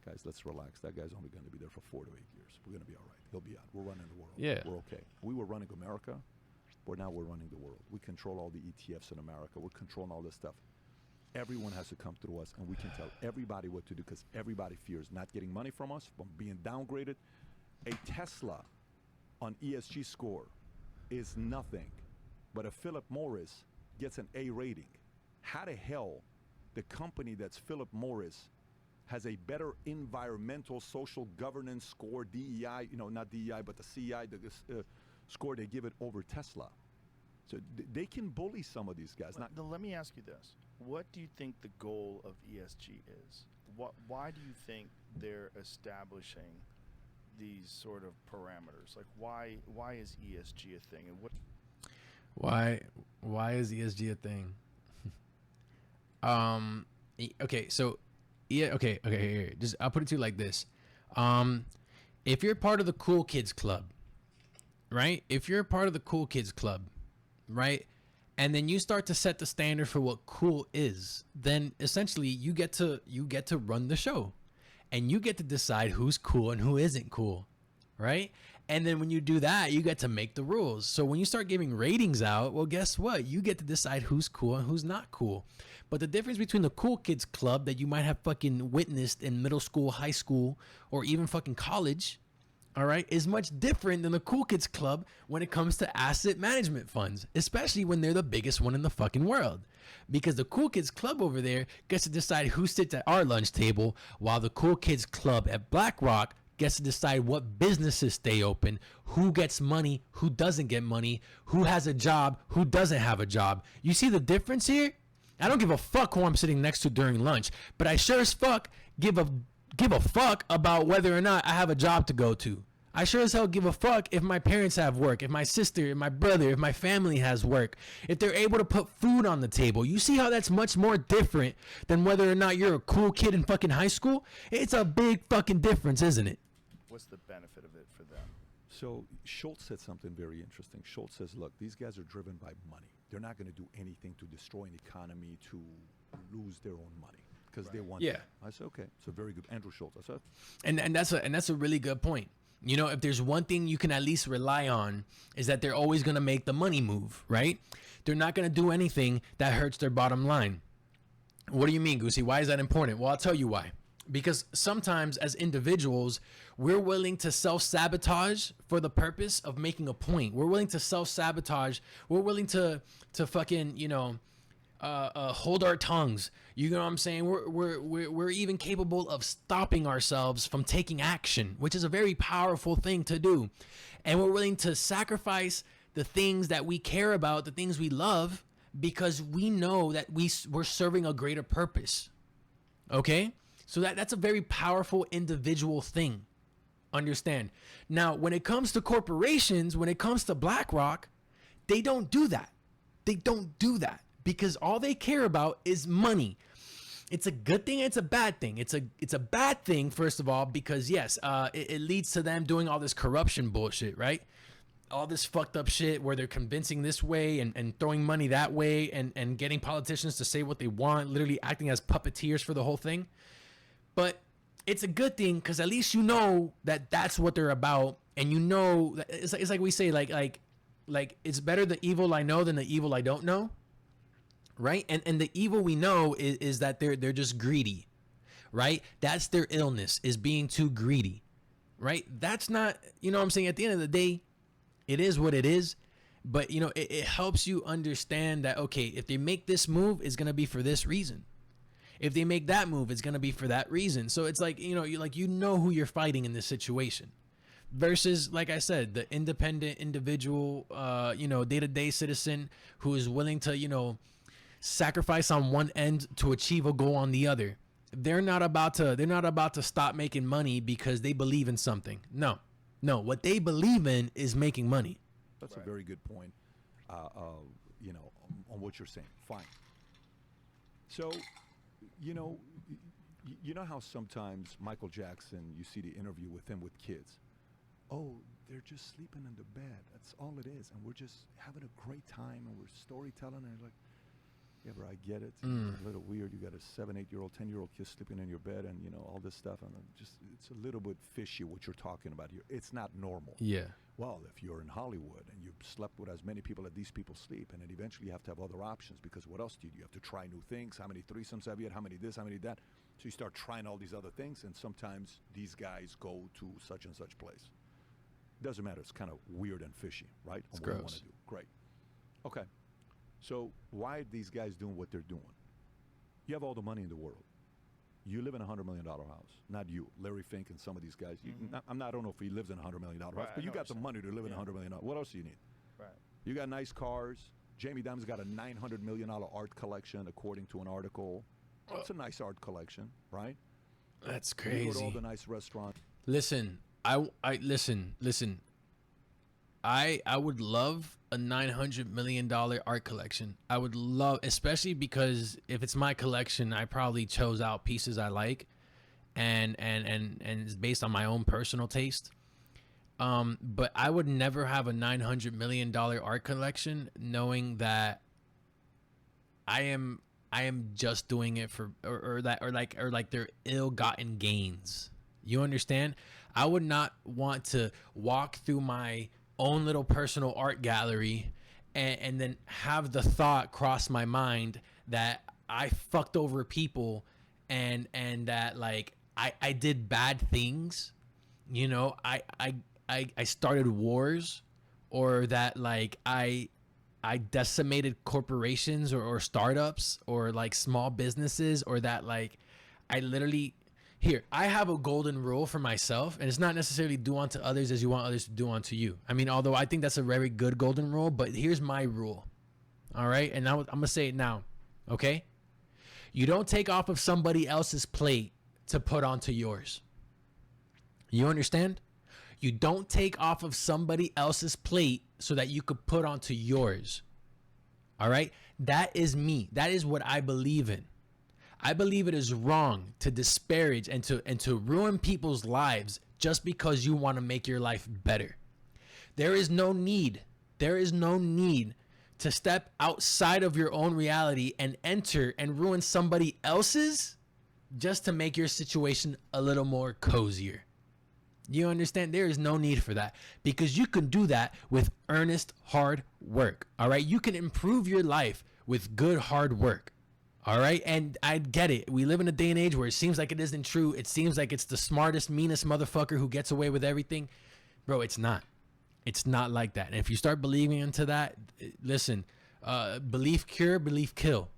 guys, let's relax. That guy's only going to be there for 4 to 8 years. We're going to be all right. He'll be out. We're running the world. Yeah. We're okay. We were running America, but now we're running the world. We control all the ETFs in America. We're controlling all this stuff. Everyone has to come through us, and we can tell everybody what to do, because everybody fears not getting money from us, from being downgraded. A Tesla on ESG score is nothing, but a Philip Morris gets an A rating. How the hell the company that's Philip Morris has a better environmental social governance score, DEI, not DEI, but the CI, the score they give it over Tesla? So they can bully some of these guys. Let me ask you this. What do you think the goal of ESG is? Why do you think they're establishing these sort of parameters? Like, why is ESG a thing? And what? Why is ESG a thing? Okay, so yeah, okay, here. Just I'll put it to you like this. If you're part of the cool kids club, right? If you're a part of the cool kids club, right? And then you start to set the standard for what cool is, then essentially you get to run the show. And you get to decide who's cool and who isn't cool, right? And then when you do that, you get to make the rules. So when you start giving ratings out, well, guess what? You get to decide who's cool and who's not cool. But the difference between the cool kids club that you might have fucking witnessed in middle school, high school, or even fucking college, all right, is much different than the cool kids club when it comes to asset management funds, especially when they're the biggest one in the fucking world. Because the cool kids club over there gets to decide who sits at our lunch table, while the cool kids club at BlackRock gets to decide what businesses stay open, who gets money, who doesn't get money, who has a job, who doesn't have a job. You see the difference here? I don't give a fuck who I'm sitting next to during lunch, but I sure as fuck give a fuck about whether or not I have a job to go to. I sure as hell give a fuck if my parents have work, if my sister, if my brother, if my family has work, if they're able to put food on the table. You see how that's much more different than whether or not you're a cool kid in fucking high school? It's a big fucking difference, isn't it? What's the benefit of it for them? So Schultz said something very interesting. Schultz says, look, these guys are driven by money. They're not going to do anything to destroy an economy to lose their own money because they want Yeah. that. I said, okay, so very good. Andrew Schultz. I said, And that's a really good point. You know, if there's one thing you can at least rely on is that they're always going to make the money move, right? They're not going to do anything that hurts their bottom line. What do you mean, Gxxsei? Why is that important? Well, I'll tell you why. Because sometimes as individuals, we're willing to self-sabotage for the purpose of making a point. We're willing to self-sabotage. We're willing to fucking, hold our tongues. You know what I'm saying? We're even capable of stopping ourselves from taking action, which is a very powerful thing to do. And we're willing to sacrifice the things that we care about, the things we love, because we know that we're serving a greater purpose. Okay? So that's a very powerful individual thing. Understand? Now, when it comes to corporations, when it comes to BlackRock, they don't do that. They don't do that because all they care about is money. It's a good thing. It's a bad thing. It's a bad thing, first of all, because yes, it leads to them doing all this corruption bullshit, right? All this fucked up shit where they're convincing this way and throwing money that way and getting politicians to say what they want, literally acting as puppeteers for the whole thing. But it's a good thing because at least you know that that's what they're about, and you know that it's like we say like it's better the evil I know than the evil I don't know, right? And the evil we know is that they're just greedy, right? That's their illness, is being too greedy, right? That's not, you know what I'm saying? At the end of the day, it is what it is, but you know it helps you understand that okay, if they make this move, it's gonna be for this reason. If they make that move, it's going to be for that reason. So it's like, you know who you're fighting in this situation versus, like I said, the independent individual, day-to-day citizen who is willing to, sacrifice on one end to achieve a goal on the other. They're not about to stop making money because they believe in something. No, what they believe in is making money. that's a very good point, on what you're saying. Fine. So, you know how sometimes Michael Jackson, you see the interview with him with kids. Oh, they're just sleeping in the bed. That's all it is. And we're just having a great time and we're storytelling. And like, yeah, bro, I get it. It's a little weird. You got a 7, 8-year-old, 10-year-old kid sleeping in your bed and, all this stuff. And it's a little bit fishy what you're talking about here. It's not normal. Yeah. Well, if you're in Hollywood and you've slept with as many people as these people sleep, and then eventually you have to have other options because what else do you do? You have to try new things. How many threesomes have you had? How many this, how many that? So you start trying all these other things, and sometimes these guys go to such and such place. Doesn't matter. It's kind of weird and fishy, right? It's on what you gross. want to do. Great. Okay. So why are these guys doing what they're doing? You have all the money in the world. You live in a $100 million house. Not you, Larry Fink and some of these guys. I don't know if he lives in a $100 million house, Right, but I you know got what the you're money to live in a $100 million. What else do you need? Right. You got nice cars. Jamie Dimon's got a $900 million art collection, according to an article. It's a nice art collection, right? That's You go to all crazy. the nice restaurants. Listen, I listen. I would love a $900 million art collection. I would love, especially because if it's my collection, I probably chose out pieces I like, and it's based on my own personal taste. But I would never have a $900 million art collection knowing that I am just doing it for or like their ill-gotten gains. You understand? I would not want to walk through my own little personal art gallery and then have the thought cross my mind that I fucked over people and that like I did bad things. You know, I started wars, or that like I decimated corporations or startups or like small businesses, or that like I literally, here, I have a golden rule for myself, and it's not necessarily do unto others as you want others to do unto you. I mean, although I think that's a very good golden rule, but here's my rule. All right. And now I'm going to say it now. Okay. You don't take off of somebody else's plate to put onto yours. You understand? You don't take off of somebody else's plate so that you could put onto yours. All right? That is me. That is what I believe in. I believe it is wrong to disparage and to ruin people's lives just because you want to make your life better. There is no need. There is no need to step outside of your own reality and enter and ruin somebody else's just to make your situation a little more cozier. You understand? There is no need for that, because you can do that with earnest, hard work. All right. You can improve your life with good, hard work. All right. And I get it. We live in a day and age where it seems like it isn't true. It seems like it's the smartest, meanest motherfucker who gets away with everything. Bro, it's not. It's not like that. And if you start believing into that, listen, belief cure, belief kill.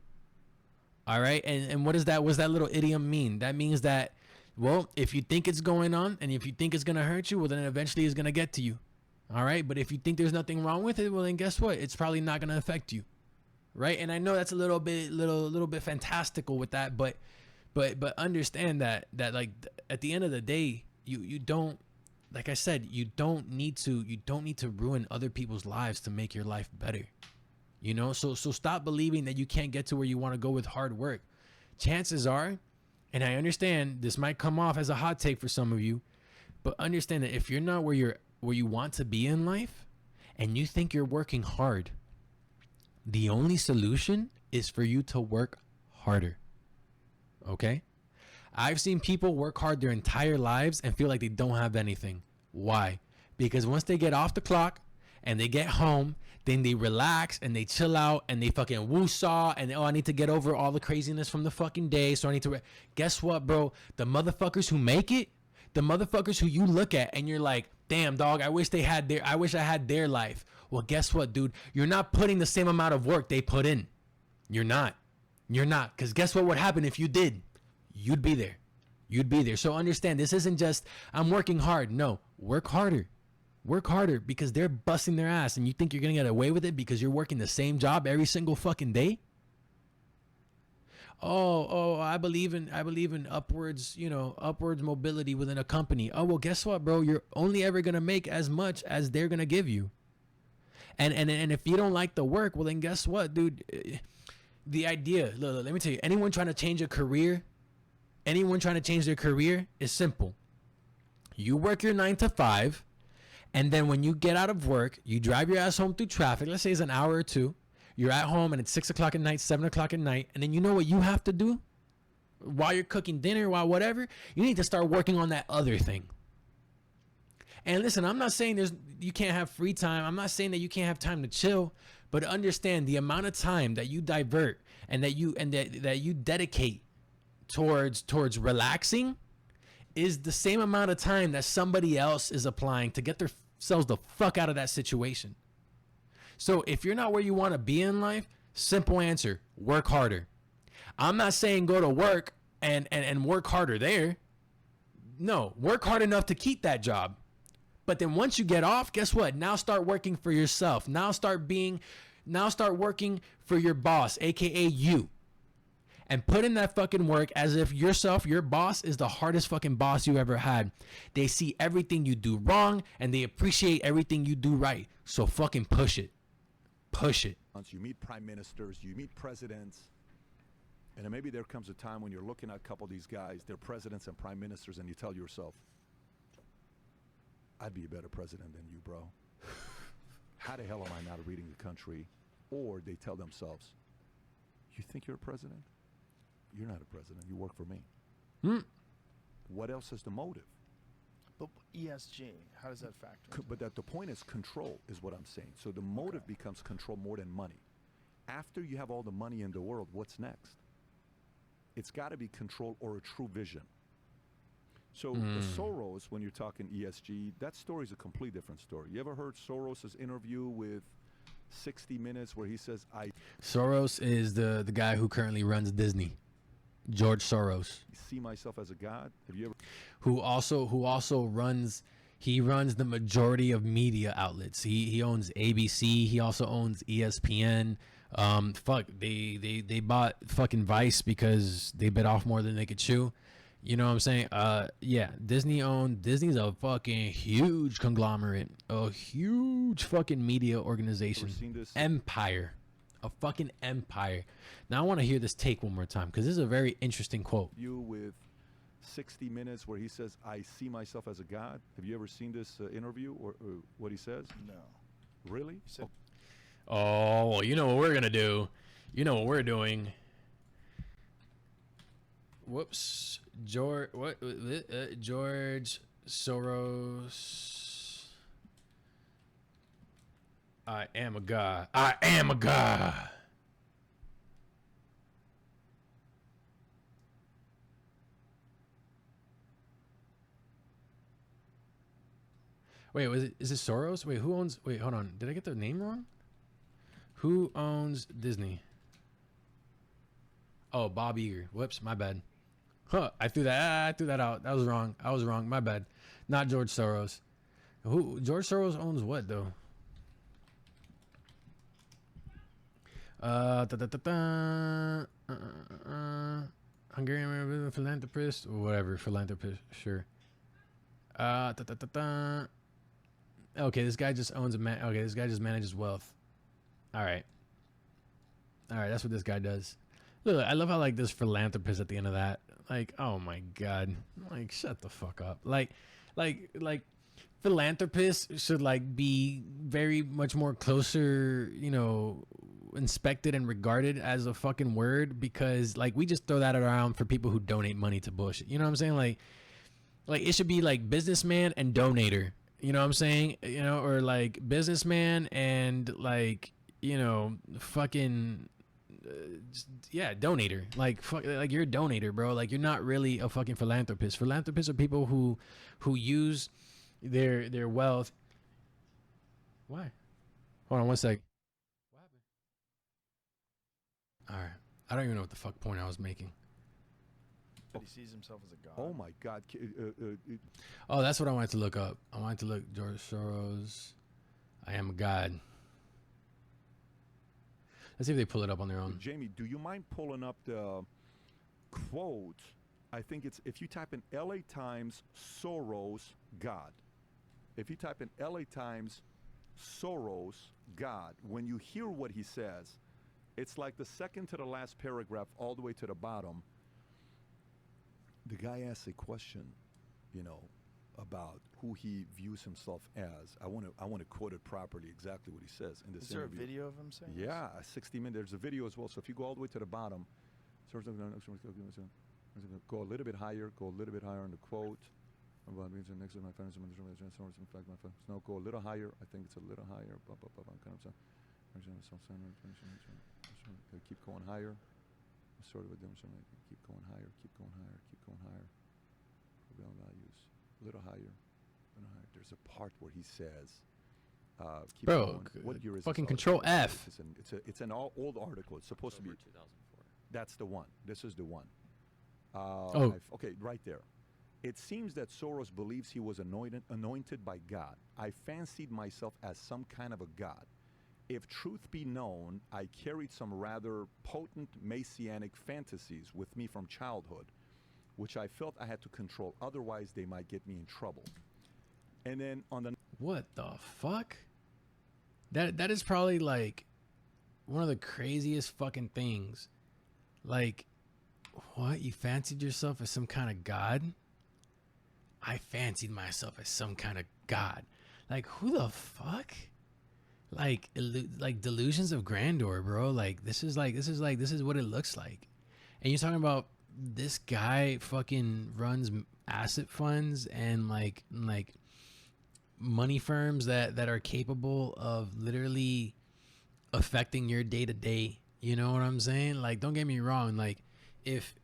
All right. And what does that little idiom mean? That means that, well, if you think it's going on and if you think it's going to hurt you, well, then eventually it's going to get to you. All right. But if you think there's nothing wrong with it, well, then guess what? It's probably not going to affect you. Right. And I know that's a little bit fantastical with that. But understand that like at the end of the day, you don't, like I said, you don't need to ruin other people's lives to make your life better. You know, so stop believing that you can't get to where you want to go with hard work. Chances are, and I understand this might come off as a hot take for some of you, but understand that if you're not where you want to be in life and you think you're working hard, the only solution is for you to work harder. Okay? I've seen people work hard their entire lives and feel like they don't have anything. Why? Because once they get off the clock and they get home, then they relax and they chill out and they fucking woo-saw and, oh, I need to get over all the craziness from the fucking day, so I need to guess what, bro? The motherfuckers who make it, the motherfuckers who you look at and you're like, damn, dog, I wish I had their life. Well, guess what, dude? You're not putting the same amount of work they put in. You're not. Because guess what would happen if you did? You'd be there. So understand, this isn't just I'm working hard. No, work harder because they're busting their ass, and you think you're gonna get away with it because you're working the same job every single fucking day. I believe in upwards mobility within a company. Oh, well, guess what, bro? You're only ever gonna make as much as they're gonna give you. And if you don't like the work, well, then guess what, dude? The idea, look, let me tell you, anyone trying to change their career is simple. You work your 9 to 5, and then when you get out of work, you drive your ass home through traffic. Let's say it's an hour or two. You're at home and it's 6 o'clock at night, 7 o'clock at night. And then you know what you have to do? While you're cooking dinner, while whatever, you need to start working on that other thing. And listen, I'm not saying you can't have free time. I'm not saying that you can't have time to chill, but understand the amount of time that you divert and that you dedicate towards relaxing is the same amount of time that somebody else is applying to get themselves the fuck out of that situation. So if you're not where you want to be in life, simple answer, work harder. I'm not saying go to work and work harder there. No, work hard enough to keep that job. But then once you get off, guess what? Now start working for yourself. Now start working for your boss, aka you. and put in that fucking work as if yourself, your boss, is the hardest fucking boss you ever had. They see everything you do wrong and they appreciate everything you do right. So fucking push it. Push it. You meet prime ministers, you meet presidents, and then maybe there comes a time when you're looking at a couple of these guys, they're presidents and prime ministers, and you tell yourself, I'd be a better president than you, bro. How the hell am I not reading the country? Or they tell themselves, you think you're a president? You're not a president. You work for me. What else is the motive? But ESG, how does that factor into But that the point is control is what I'm saying. So the motive becomes control more than money. After you have all the money in the world, what's next? It's got to be control or a true vision. So the Soros, when you're talking ESG, that story is a completely different story. You ever heard Soros's interview with 60 Minutes where he says, Soros is the guy who currently runs Disney. George Soros. see myself as a god? Have you ever? Who also runs the majority of media outlets. He owns ABC. He also owns ESPN. They bought fucking Vice because they bit off more than they could chew. You know what I'm saying? Yeah, Disney's a fucking huge conglomerate, a huge fucking media organization, empire, a fucking empire. Now I want to hear this take one more time because this is a very interesting quote. You with 60 Minutes where he says, "I see myself as a god." Have you ever seen this interview or what he says? No. Really? Oh, well, you know what we're gonna do. You know what we're doing. Whoops. George Soros. I am a god. I am a god. Wait, is it Soros? Wait, who owns? Wait, hold on. Did I get the name wrong? Who owns Disney? Oh, Bob Iger. Whoops, my bad. Huh, I threw that out. That was wrong. I was wrong. My bad. Not George Soros. George Soros owns what though? Hungarian philanthropist or whatever, philanthropist, sure. Okay, this guy just owns okay, this guy just manages wealth. All right, that's what this guy does. Look, I love how like this philanthropist at the end of that. Like, oh my god, like shut the fuck up. Like philanthropists should like be very much more closer, inspected and regarded as a fucking word, because like we just throw that around for people who donate money to bullshit. You know what I'm saying? Like it should be like businessman and donator. You know what I'm saying? Or like businessman and like fucking. Yeah, donator. Like fuck, like you're a donator, bro. Like you're not really a fucking philanthropist. Philanthropists are people who use their wealth. Why? Hold on one sec. What happened? All right, I don't even know what the fuck point I was making. But he sees himself as a god. Oh my God! Oh, that's what I wanted to look up. I wanted to look George Soros. I am a god. Let's see if they pull it up on their own. Jamie, do you mind pulling up the quote? I think it's if you type in LA Times Soros God. If you type in LA Times Soros God, when you hear what he says, it's like the second to the last paragraph all the way to the bottom. The guy asks a question, about who he views himself as. I want to quote it properly, exactly what he says in this interview. Is there a video of him saying Yeah, 60 minutes. There's a video as well. So if you go all the way to the bottom, go a little bit higher, on the quote. No, go a little higher. I think it's a little higher. Keep going higher. Sort of a keep going higher. Values. A little higher. There's a part where he says, keep bro, going. What year is fucking this control article? F. It's an old article. It's supposed to be 2004. That's the one. This is the one. Okay, right there. It seems that Soros believes he was anointed by God. I fancied myself as some kind of a god. if truth be known, I carried some rather potent Messianic fantasies with me from childhood, which I felt I had to control, otherwise they might get me in trouble. And then on the What the fuck? That is probably like one of the craziest fucking things. Like, what? You fancied yourself as some kind of god? I fancied myself as some kind of god. Like, who the fuck? Like delusions of grandeur, bro. Like, this is what it looks like. And you're talking about this guy fucking runs asset funds and like money firms that are capable of literally affecting your day to day. You know what I'm saying? Like, don't get me wrong. Like, if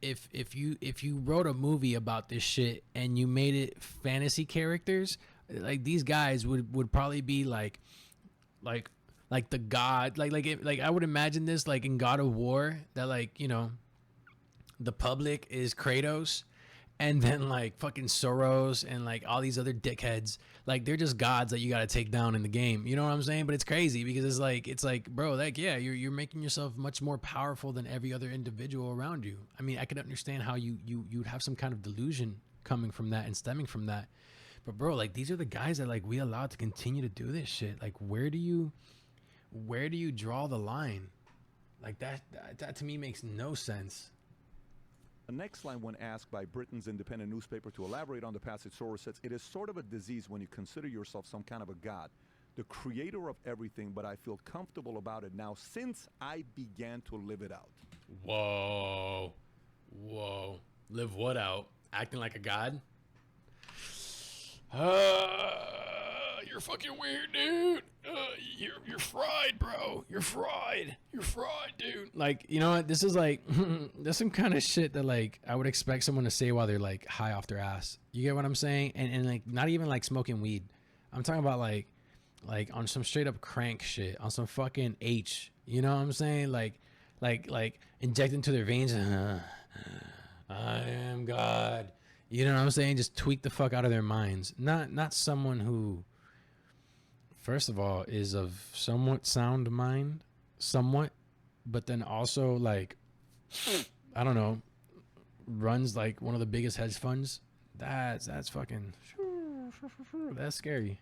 you wrote a movie about this shit and you made it fantasy characters, like these guys would probably be like the god, like I would imagine this like in God of War, that like, you know, the public is Kratos, and then like fucking Soros and like all these other dickheads, like they're just gods that you got to take down in the game. You know what I'm saying? But it's crazy because it's like, bro, like, yeah, you're making yourself much more powerful than every other individual around you. I mean, I could understand how you'd have some kind of delusion coming from that and stemming from that. But bro, like, these are the guys that like we allow to continue to do this shit. Like, where do you draw the line? Like that to me makes no sense. The next line, when asked by Britain's independent newspaper to elaborate on the passage, Soros says, "It is sort of a disease when you consider yourself some kind of a god, the creator of everything, but I feel comfortable about it now since I began to live it out." Whoa. Live what out? Acting like a god? You're fucking weird, dude. You're fried, bro. You're fried, dude. Like, you know what? This is like, there's some kind of shit that like I would expect someone to say while they're like high off their ass. You get what I'm saying? And like, not even like smoking weed. I'm talking about like on some straight up crank shit, on some fucking H. You know what I'm saying? Like inject into their veins. I am God. You know what I'm saying? Just tweak the fuck out of their minds. Not someone who, first of all, is of somewhat sound mind, but then also like, I don't know, runs like one of the biggest hedge funds. That's fucking, that's scary.